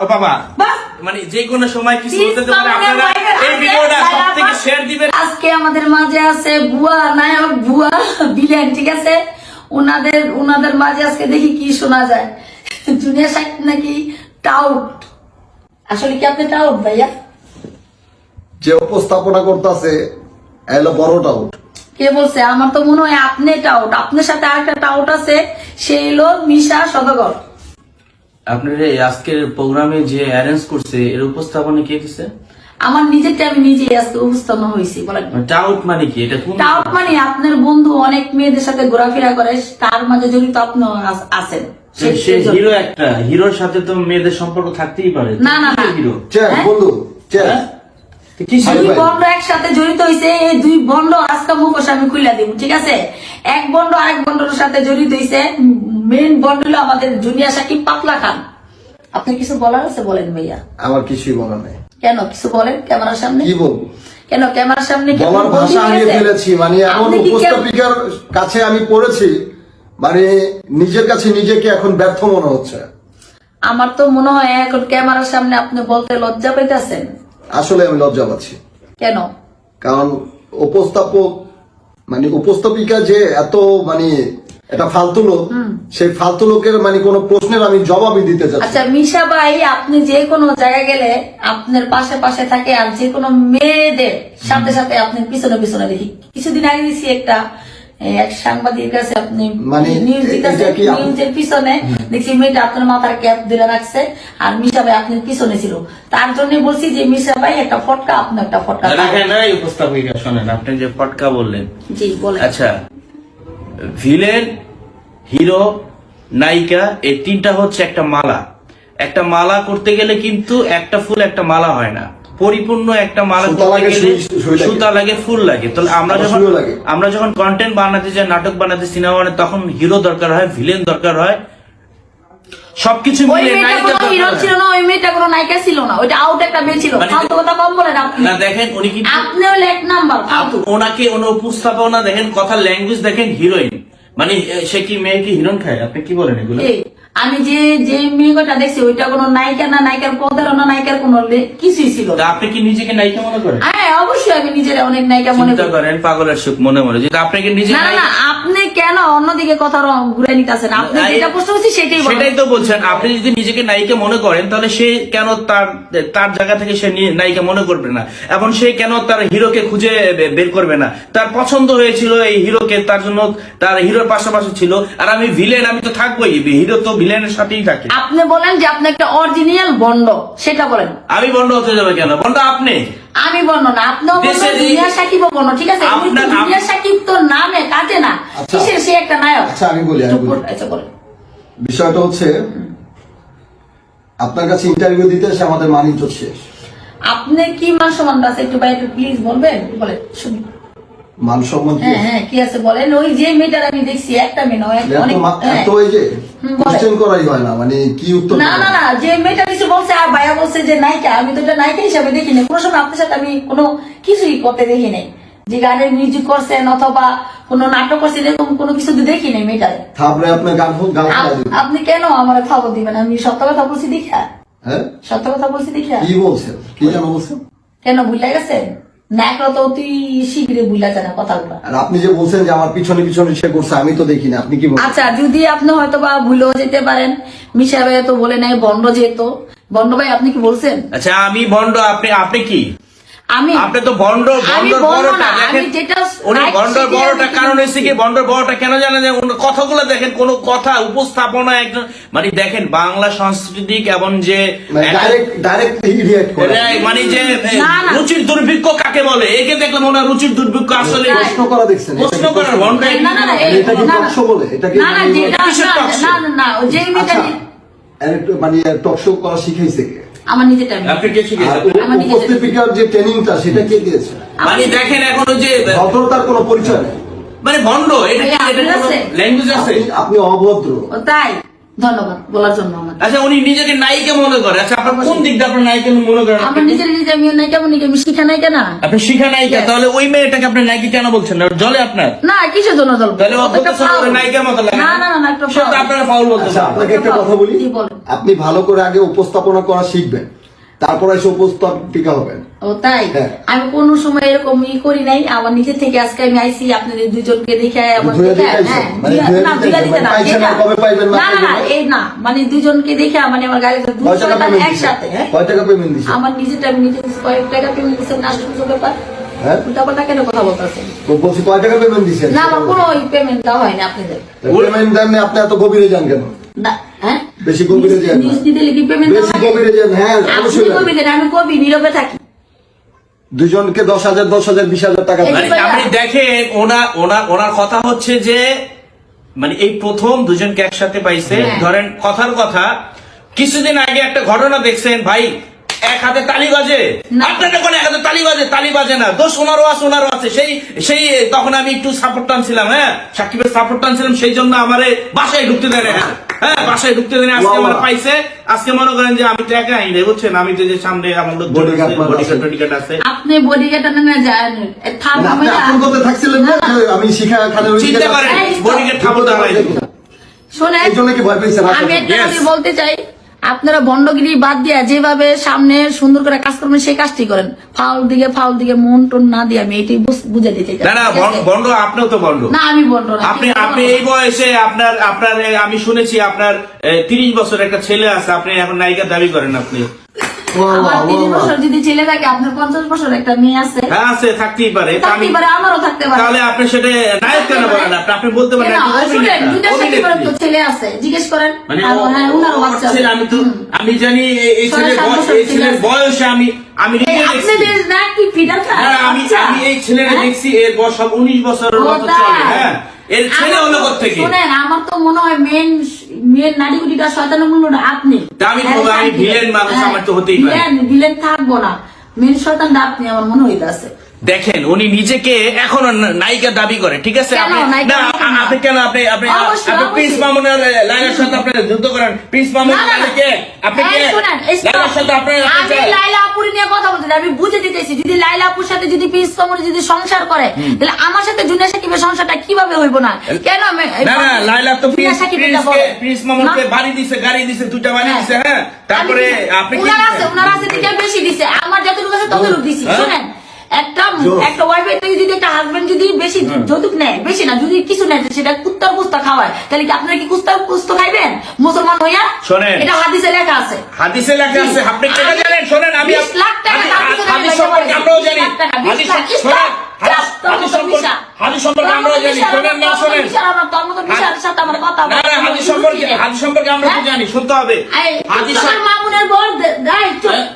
ও বাবা মানে যে কোনো সময় কিছু হতে পারে, আপনারা এই ভিডিওটা সবথেকে শেয়ার দিবেন। আজকে আমাদের মাঝে আছে বুয়া নায়ক, বুয়া ভিলেন, ঠিক আছে? উনাদের মাঝে আজকে দেখি কি শোনা যায়। দুনিয়া সাকিব নাকি টাউট। আসলে কি আপনি টাউট ভাইয়া? যে উপস্থাপনা করতেছে এলো বড় টাউট। কে বলছে? আমার তো মনে হয় আপনি টাউট। আপনার সাথে আরেকটা টাউট আছে, সে হলো মিশা সদাগর। আপনার এই আজকের প্রোগ্রামে যে অ্যারেঞ্জ করছে এর উপস্থাপনা কে দিছে? আমার নিজেরটা আমি নিজেই আজকে উপস্থাপন হয়েছি। বলেন টাউট মানে কি? এটা কোন টাউট? মানে আপনার বন্ধু অনেক মেয়েদের সাথে ঘোরাফেরা করে, তার মাঝে জড়িত আপনিও আছেন। সে হিরো, একটা হিরোর সাথে তো মেয়েদের সম্পর্ক থাকতেই পারে। না না না, হিরো বন্ধু দুই বন্ড একসাথে জড়িত হয়েছে। এই দুই বন্ড আজকে মুখোশ আমি খুলে দিব, ঠিক আছে? এক বন্ড আরেক বন্ডের সাথে জড়িত হয়েছে। মেন বন্ড হলো আমাদের জুনিয়া সাকিব পাতলা খান। আপনি কিছু বলার আছে বলেন ভাইয়া। আমার কিছুই বলার নাই। কেন কিছু বলেন ক্যামেরার সামনে? কি বলবো? কেন ক্যামেরার সামনে বলার ভাষা হারিয়ে ফেলেছি। মানে এমন উপস্থাপিকার কাছে আমি পড়েছি, মানে নিজের কাছে নিজেকে এখন ব্যর্থ মনে হচ্ছে। আমার তো মনে হয় এখন ক্যামেরার সামনে আপনি বলতে লজ্জা পাইতেছেন। আসলে আমি লজ্জা পাচ্ছি। কেন? কারণ উপস্থাপক মানে উপস্থাপিকা যে এত মানে এটা ফালতু লোক, সেই ফালতু লোকের মানে কোন প্রশ্নের আমি জবাবই দিতে চাচ্ছি। আচ্ছা মিশা ভাই, আপনি যে কোনো জায়গায় গেলে আপনার পাশে পাশে থাকে, আর যে কোনো মেয়েদের সাথে সাথে আপনি পিছনে পিছনে দেখি। কিছুদিন আগে দিচ্ছি একটা এক সাংবাদিকের কাছে আপনি মানে নিউজ দিতেছেন, নিউজের পিছনে দেখছি মেয়েটা আপনার মাথার ক্যাপ দিলে রাখছে, আর মিশা ভাই আপনার পিছনে ছিল। তার জন্য বলছি যে মিশা ভাই একটা ফটকা, আপনি একটা ফটকা। উপস্থাপিকা শোনেন, আপনি যে ফটকা বললেন, জি বলেন। আচ্ছা ভিলেন, হিরো, নায়িকা, এই তিনটা হচ্ছে একটা মালা। একটা মালা করতে গেলে কিন্তু একটা ফুল একটা মালা হয় না, পরিপূর্ণ একটা মালা করতে গেলে সুতা লাগে, ফুল লাগে। তাহলে আমরা যখন কন্টেন্ট বানাতে যাই, নাটক বানাতে, সিনেমা বানাতে, তখন হিরো দরকার হয়, ভিলেন দরকার হয়, সবকিছু মিলে হিরো ছিল না, ওই মেয়েটা কোনো নায়িকা ছিল না, ওইটা আউট একটা মেয়ে ছিল। ফালতু কথা কম বলেন আপনি। না দেখেন উনি কি, আপনি হলে এক নাম্বার। ওনাকে উপস্থাপনা দেখেন, কথা ল্যাঙ্গুয়েজ দেখেন, হিরোইন মানে সে কি মেয়ে কি হিরোইন খায়? আপনি কি বলেন এগুলো? আমি যে মেয়েটা দেখছি ওইটা কোনো নায়িকা না, নায়িকার পদের না, নায়িকার কোনো কিছুই ছিল না। আপনি কি নিজেকে নায়িকা মনে করেন? হ্যাঁ অবশ্যই আমি নিজের অনেক নায়িকা মনে করেন। পাগলের সুখ মনে মনে যেটা আপনাকে নিজে। না না, আপনি কেন অন্যদিকে কথা ঘুরে নিতেছেন? আপনি যেটা প্রশ্ন করছি সেটাই তো বলছেন। আপনি যদি নিজেকে নায়িকা মনে করেন, তাহলে সে কেন তার জায়গা থেকে সে নায়িকা মনে করবে না? এবং সে কেন তার হিরোকে খুঁজে বের করবে না? তার পছন্দ হয়েছিল এই হিরোকে, তার জন্য তার হিরোর পাশাপাশি ছিল। আর আমি ভিলেন, আমি তো থাকবোই, হিরো তো ভিলেনের সাথেই থাকে। আপনি বলেন যে আপনি একটা অরিজিনাল বন্ড, সেটা বলেন। আমি বন্ড হতে যাবে কেন? বন্ড আপনি, আমি বন্ড না। আপনিও দুনিয়া সাকিবও বন্ড, ঠিক আছে? দুনিয়া সাকিব তো নামে কাজে না, কিসের সে একটা নায়ক। আচ্ছা আমি বলি, বিষয়টা হচ্ছে আপনার কাছে ইন্টারভিউ দিতে এসে আমাদের মান ইজ্জত শেষ। আপনি কি মান সম্মান আছে একটু ভাই একটু প্লিজ বলবেন? বলেন শুনি। মান সম্মান হ্যাঁ কি আছে বলেন। ওই যে মেয়েটার আমি দেখছি, একটা মেয়ে নয়, অনেক তো ওই যে কোশ্চেন করাই হয় না, মানে কি উত্তর? না না না, যে মেয়েটা কিছু বলছে আর ভাইয়া বলছে যে নায়িকা, আমি তো এটা নায়িকা হিসাবে দেখিনি। কোনো সময় আপনার সাথে আমি কোনো কিছুই করতে দেখি নাই, যে গানের মিউজিক করছেন অথবা কোনো নাটক করছেন, এরকম কোনো কিছু দেখি নাই মেয়েটারে। তারপরে আপনার গান আপনি কেন আমার খবর দিবেন? আমি সত্য কথা বলছি দেখা। হ্যাঁ সত্য কথা বলছি দেখা। কি বলছেন? কি যেন বলছেন? কেন ভুলে গেছেন? নায়করা তো অতি শীঘ্রই ভুলে যায় না কথাগুলো। আর আপনি যে বলছেন যে আমার পিছনে পিছনে সে করছে, আমি তো দেখি না, আপনি কি বলছেন? আচ্ছা যদি আপনি হয়তো বা ভুলেও যেতে পারেন, মিশা ভাই তো বলে নাই বন্ড যেহেতু। বন্ড ভাই আপনি কি বলছেন? আচ্ছা আমি বন্ড, আপনি কি? আপনি তো বন্ডর বড়টা দেখেন। উনি বন্ডর বড়টা কারণ হয়েছে কি, বন্ডর বড়টা কেন জানেন? কথাগুলো দেখেন, কোন কথা উপস্থাপনা একজন মানে দেখেন বাংলা সাংস্কৃতিক এবং যে মানে যে রুচির দুর্ভিক্ষ কাকে বলে, একে দেখলে মনে হয় রুচির দুর্ভিক্ষ। আসলে প্রশ্ন করা দেখছেন, প্রশ্ন করার বন্ড এটা কি টক শো বলে? এটা কি না যে মেয়েটা মানে টক শো করা শিখাইছে কে? আমার নিজেটা। আপনি কে শিখেছেন? উপস্থাপিকার যে ট্রেনিংটা সেটা কে দিয়েছে? মানে দেখেন এখন যে ভদ্রতার কোনো পরিচয় নেই, মানে ভন্ড, এটা ল্যাঙ্গুয়েজ আছে। আপনি অভদ্র। তাই ধন্যবাদ বলার জন্য আমার। আচ্ছা উনি নিজেকে নায়িকা মনে করে, আচ্ছা আপনার কোন দিকটা আপনার নায়িকা মনে করেন? আমার নিজের নিজে আমি নায়িকা মনে করি, আমি শিখা নায়িকা না। আপনি শিখা নায়িকা, তাহলে ওই মেয়েটাকে আপনি নায়িকা কেন বলছেন না? জলে আপনার না কিসের জন্য জল? তাহলে ও বলতেছে ওর নায়িকার মতো লাগে। না না না একটা সে তো আপনারা ফাউল বলতেছেন। আচ্ছা আপনাকে একটা কথা বলি, জি, বলেন। আপনি ভালো করে আগে উপস্থাপনা করা শিখবেন, তারপর এসে উপস্থাপিকা হবেন। ও তাই? হ্যাঁ। আমি কোনো সময় এরকম করি নাই, আমার নিজে থেকে আজকে আমি আইসি আপনাদের দুজনকে দেখে আমার ধুয়ে দেখে, দেখাইছেন? হ্যাঁ, মানে ধুয়ে- ধুয়ে না, ধুয়ে দেখাইছেন? দিতে না, পাইছেন এটা- আর কবে পাইবেন না না, না, না, পাইবেন না? এই না, মানে দুজনকে দেখে মানে আমার গাড়িতে কয় টাকা পেমেন্ট একসাথে, হ্যাঁ? কয় টাকা পেমেন্ট দিছে? আমার নিজেটা আমি নিজে কয়েক টাকা পেমেন্ট দিচ্ছেন না, শুনছো ব্যাপার? হ্যাঁ উল্টাপাল্টা কেন কথা বলতেছেন? বলছি কয় টাকা পেমেন্ট দিছেন? না আমার কোনো পেমেন্ট দেওয়া হয়নি আপনাদের। পেমেন্ট দেন না, আপনি এত গভীরে যান কেন? না, হ্যাঁ? বেশি গভীরে যান না। নিউজ দিতে লিখি পেমেন্ট দেওয়া বেশি হয়? গভীরে যান, হ্যাঁ আপনি অবশ্যই যান। কবি দেন, আমি কবি নীরবে থাকি। দুজনকে 10,000 10,000 20,000 টাকা এই দেন। মানে আপনি দেখেন ওনার কথা হচ্ছে যে মানে এই প্রথম দুজনকে একসাথে পাইছে। হ্যাঁ। ধরেন কথার কথা, কিছুদিন আগে একটা ঘটনা দেখছেন ভাই, এক হাতে তালি বাজে, না। আপনাদের কোন এক হাতে তালি বাজে না, দোষ ওনারও আছে। সেই তখন আমি একটু সাপোর্ট টানছিলাম, হ্যাঁ সাকিবের সাপোর্ট টানছিলাম, সেই জন্য আমারে বাসায় ঢুকতে দেয় না, হ্যাঁ বাসায় ঢুকতে দেয় না। আজকে আমার পাইছে, আজকে মনে করেন যে আমি তো একা আইনি, বুঝছেন, আমি তো যে সামনে আমার লোক বডিগার্ড আছে। আপনি বডিগার্ড না যান, থাম মানে আপনি আমি আপন কথা থাকছিলেন না, আমি শিখা খানের ওই চিন্তা জায়গায় করেন আছি। বডিগার্ড থামতে হয়। শোনেন, এই জন্য কি ভয় পেয়েছেন? আমি একটা Yes. কথা বলতে চাই, আপনারা ভণ্ডগিরি বাদ দিয়া যেভাবে সামনে সুন্দর করে কাজ করবেন সেই কাজটি করেন। ফাউল দিকে মন টন না দিয়ে আমি এটাই বুঝে দিতে চাই। না না ঠিক আছে? বন্ড, আপনিও তো বন্ড। না আমি বন্ড না। আপনি এই বয়সে আপনার আমি শুনেছি আপনার 30 বছর একটা ছেলে আছে, আপনি এখন নায়িকা দাবি করেন আপনি? আমার 30 বছর যদি ছেলে থাকে, আপনার 50 বছর একটা মেয়ে আছে, হ্যাঁ আছে, থাকতেই পারে। তা থাকতেই পারে, আমারও থাকতে পারে। তাহলে আপনি সেটা নায়ক কেন বলেন? আপনি বলতে পারেন কেন? একজন শুনেন, অভিনেতা, দুইটা সাথে করে তো ছেলে আছে, জিজ্ঞেস করেন। মানে হ্যাঁ, উনারও বাচ্চা আছে। আমি জানি এই ছেলের 6-7 বয়স, বছর এই ছেলের ছেলে আছে। বয়সে আমি নিজে দেখছি। আপনাদের না কি ফিডার খায়? হ্যাঁ, আমি এই ছেলেকে দেখছি, এর বয়স সব 19 বছরের ও মতো তাই? চলে। হ্যাঁ এর ছেলে হলো কোত্থেকে? শুনেন, আমার তো মনে হয় মেন নারীগুলিটা শয়তানের মূল্যটা আপনি। তা আমি বলবো, আমি ভিলেন মানুষ, আমার তো হতেই পারে। ভিলেন থাকবো না, মেন শয়তানটা আপনি আমার মনে হইতাছে। দেখেন উনি নিজেকে এখনো নায়িকা দাবি করে, ঠিক আছে? কেন আপনি নায়িকা না, না? আপনি কেন আপনি অবশ্যই, প্রিন্স অবশ্যই। মামুনের লাইলার সাথে আপনি যুদ্ধ করেন? প্রিন্স মামুন না, না, না। কে? আপনি কে? এই শুনেন, এই stop. লাইলার সাথে আপনি আমি লাইলা আপুর নিয়ে কথা বলতে চাই, আমি বুঝে দিতেছি, যদি লাইলা আপুর সাথে যদি প্রিন্স মামুন যদি সংসার করে, তাহলে আমার সাথে জুনিয়া সাকিবের সংসারটা কিভাবে হইব না? কেন না না, লাইলা তো জুনিয়া সাকিবের কথা বলে। প্রিন্স মামুনকে না? বাড়ি দিছে, গাড়ি দিছে, দুটা বাড়ি হ্যাঁ। দিছে, হ্যাঁ তারপরে আপনি কি উনার আছে দিকে বেশি দিছে, আমার যতটুকু আছে ততটুকু দিছি। হ্যাঁ? শুনেন, একটা ওয়াইফের থেকে যদি একটা হাজবেন্ড যদি বেশি যৌতুক নেয়, বেশি না, যদি কিছু নেয় সেটা কুত্তার পুস্তা খাওয়ায়, তাহলে কি আপনারা কি কুত্তার পুস্ত খাইবেন মুসলমান হইয়া? শোনেন, এটা হাদিসে লেখা আছে। হাদিসে লেখা আছে, আপনি কেন জানেন? শোনেন, আমি 20 লাখ টাকা হাদিস সম্পর্কে আমরাও জানি। হাদিস শোনেন, হাদিস সম্পর্কে আমরাও জানি। শোনেন না, শোনেন না না, হাদিস সম্পর্কে আমরা তো জানি, শুনতে হবে। হাদিস মামুনের বর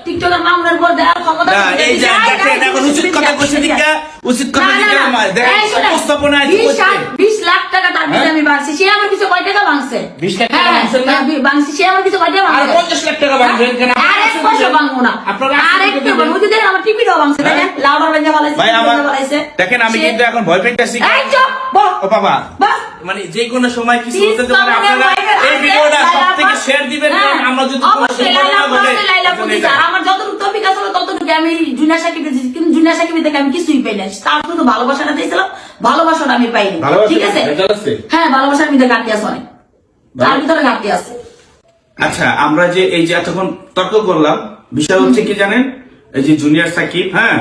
টিকটকের মামুনের বর দেওয়ার ক্ষমতা না, এই যে দেখেন এখন উচিত কথা কইছে দিকা, উচিত কথা দিকা দেখেন উপস্থাপনা আছে কইছে। 20 লাখ টাকা তার দিকে আমি বাঁচছি, সে আমার কিছু কয় টাকা ভাঙছে? 20 লাখ টাকা ভাঙছেন না? ভাঙছি, সে আমার কিছু কয় টাকা আর ভাঙছে? 50 লাখ টাকা ভাঙবেন কেন? আর এক পয়সা ভাঙবো না। আপনারা আর এক টাকা ভাঙবো, যদি আমার টিভিটাও ভাঙছে, দেখেন লাউডার ভেঙে ফেলাইছে, ভাই আমার ফেলাইছে। দেখেন, আমি কিন্তু এখন ভয় পেতেছি। এই চুপ, বল। ও বাবা, বাস। মানে যে কোনো সময় কিছু Please, হতে পারে। মামুনের আপনারা wife-এর এই আছে, ভিডিওটা লাইলা সবথেকে আপা। শেয়ার দিবেন, হ্যাঁ, কারণ আমরা যদি কোনো অবশ্যই দুর্ঘটনা লাইলা আপা ঘটে, আছে, লাইলা আপা দিছে। আর আমার যতটুকু তৌফিক আছে ততটুকু আমি জুনিয়া সাকিবের দিছি, কিন্তু জুনিয়া সাকিবের থেকে আমি কিছুই পাই না। তার শুধু ভালোবাসাটা দিয়েছিলাম, ভালোবাসাটা আমি পাইনি। ভালোবাসা ঠিক আছে? ভেজাল আছে? হ্যাঁ, ভালোবাসার ভিতরে ঘাটতি আছে অনেক, তার ভিতরে ঘাটতি আছে। আচ্ছা, আমরা যে এই যে এতক্ষণ তর্ক করলাম, বিষয় হচ্ছে কি জানেন? এই যে জুনিয়র সাকিব, হ্যাঁ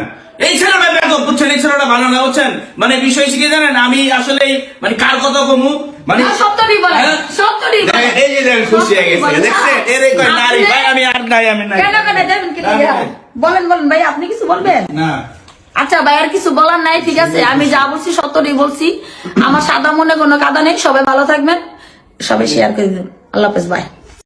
এই ছেলেটা বেদব, বুঝছেন? এই ছেলেটা ভালো না, বুঝছেন? মানে বিষয় হচ্ছে কি জানেন, আমি আসলে মানে কার কথা কমু, মানে না, সত্যটাই বলেন, হ্যাঁ? সত্যটাই বলেন। দেখেন, এই যে দেখেন, খুশি হয়ে গেছে, সত্যি বলেন। দেখছেন? এরে কয় নারী, আপনি- ভাই আমি আর নাই, আমি নাই। কেন কেন দেবেন কি না, লিগা? না। বলেন ভাই, আপনি কিছু বলবেন? না আচ্ছা ভাই, আর কিছু বলার নাই, ঠিক আছে? আমি যা বলছি সত্যটাই বলছি। আমার সাদা মনে কোনো কাদা নেই। সবাই ভালো থাকবেন, সবাই শেয়ার করে দিন। আল্লাহ হাফেজ, বাই।